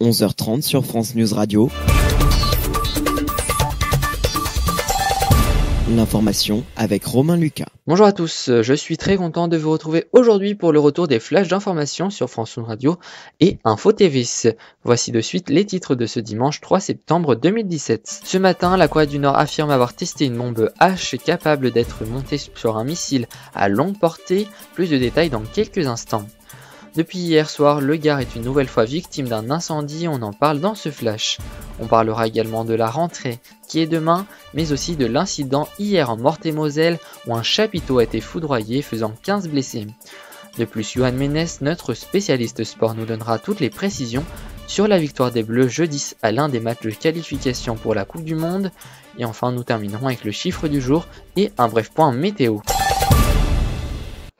11h30 sur France News Radio. L'information avec Romain Lucas. Bonjour à tous, je suis très content de vous retrouver aujourd'hui pour le retour des flashs d'information sur France News Radio et Info TV. Voici de suite les titres de ce dimanche 3 septembre 2017. Ce matin, la Corée du Nord affirme avoir testé une bombe H capable d'être montée sur un missile à longue portée. Plus de détails dans quelques instants. Depuis hier soir, le Gard est une nouvelle fois victime d'un incendie, on en parle dans ce flash. On parlera également de la rentrée qui est demain, mais aussi de l'incident hier en Meurthe-et-Moselle où un chapiteau a été foudroyé faisant 15 blessés. De plus, Yoann Ménès, notre spécialiste sport, nous donnera toutes les précisions sur la victoire des Bleus jeudi à l'un des matchs de qualification pour la Coupe du Monde. Et enfin, nous terminerons avec le chiffre du jour et un bref point météo.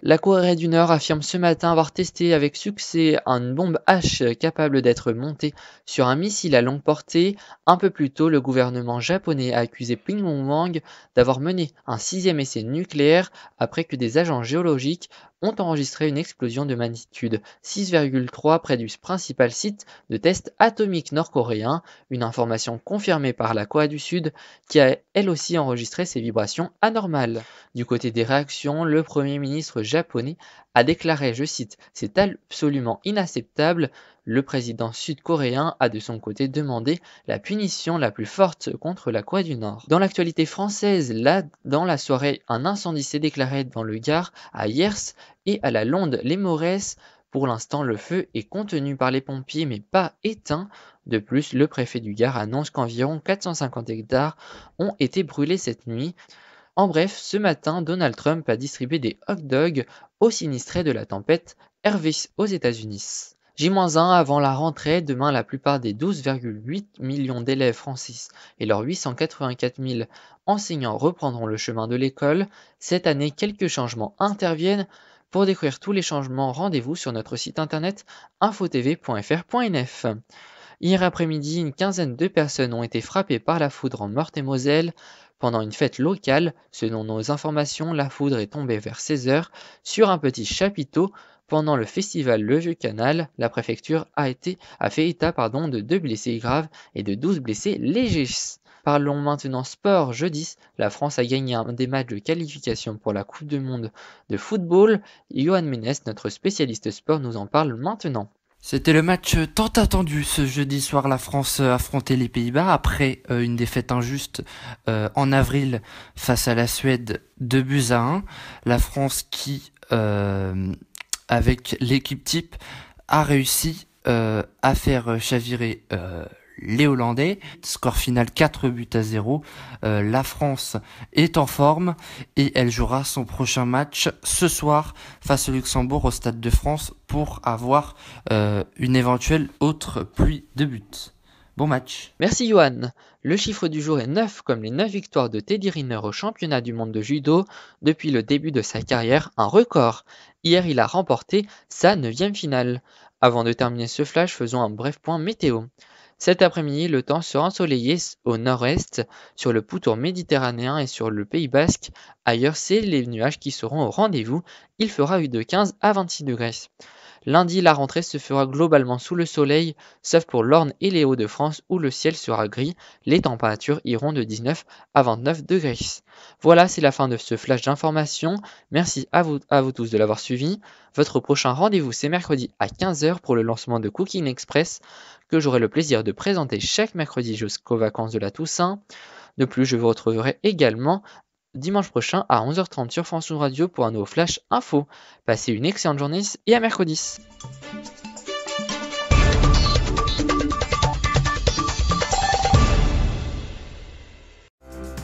La Corée du Nord affirme ce matin avoir testé avec succès une bombe H capable d'être montée sur un missile à longue portée. Un peu plus tôt, le gouvernement japonais a accusé Pyongyang d'avoir mené un 6e essai nucléaire après que des agents géologiques ont enregistré une explosion de magnitude 6,3 près du principal site de test atomique nord-coréen, une information confirmée par la Corée du Sud qui a elle aussi enregistré ces vibrations anormales. Du côté des réactions, le Premier ministre japonais a déclaré, je cite, « C'est absolument inacceptable ». Le président sud-coréen a de son côté demandé la punition la plus forte contre la Corée du Nord. Dans l'actualité française, dans la soirée, un incendie s'est déclaré dans le Gard, à Hyères et à la Londe les Maurès. Pour l'instant, le feu est contenu par les pompiers mais pas éteint. De plus, le préfet du Gard annonce qu'environ 450 hectares ont été brûlés cette nuit. En bref, ce matin, Donald Trump a distribué des hot dogs aux sinistrés de la tempête Harvey aux États-Unis. J-1 avant la rentrée, demain la plupart des 12,8 millions d'élèves français et leurs 884 000 enseignants reprendront le chemin de l'école. Cette année, quelques changements interviennent. Pour découvrir tous les changements, rendez-vous sur notre site internet infotv.fr.nf. Hier après-midi, une quinzaine de personnes ont été frappées par la foudre en Meurthe-et-Moselle. Pendant une fête locale, selon nos informations, la foudre est tombée vers 16h sur un petit chapiteau. Pendant le festival Le Vieux Canal, la préfecture a fait état de 2 blessés graves et de 12 blessés légers. Parlons maintenant sport. Jeudi, la France a gagné un des matchs de qualification pour la Coupe du Monde de football. Yoann Ménès, notre spécialiste sport, nous en parle maintenant. C'était le match tant attendu ce jeudi soir. La France affrontait les Pays-Bas après une défaite injuste en avril face à la Suède 2-1. La France qui, avec l'équipe type, a réussi à faire chavirer les Hollandais. Score final 4-0. La France est en forme et elle jouera son prochain match ce soir face au Luxembourg au Stade de France pour avoir une éventuelle autre pluie de buts. Bon match. Merci Yoann. Le chiffre du jour est 9 comme les 9 victoires de Teddy Riner au championnat du monde de judo depuis le début de sa carrière, un record. Hier, il a remporté sa 9e finale. Avant de terminer ce flash, faisons un bref point météo. Cet après-midi, le temps sera ensoleillé au nord-est, sur le pourtour méditerranéen et sur le Pays Basque. Ailleurs, c'est les nuages qui seront au rendez-vous. Il fera de 15 à 26 degrés. Lundi, la rentrée se fera globalement sous le soleil, sauf pour l'Orne et les Hauts-de-France où le ciel sera gris. Les températures iront de 19 à 29 degrés. Voilà, c'est la fin de ce flash d'information. Merci à vous tous de l'avoir suivi. Votre prochain rendez-vous, c'est mercredi à 15h pour le lancement de Cooking Express, que j'aurai le plaisir de présenter chaque mercredi jusqu'aux vacances de la Toussaint. De plus, je vous retrouverai également dimanche prochain à 11h30 sur France News Radio pour un nouveau Flash Info. Passez une excellente journée et à mercredi.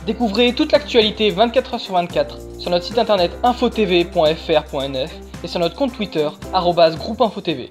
Découvrez toute l'actualité 24h sur 24 sur notre site internet infotv.fr.nf et sur notre compte Twitter @groupeinfotv.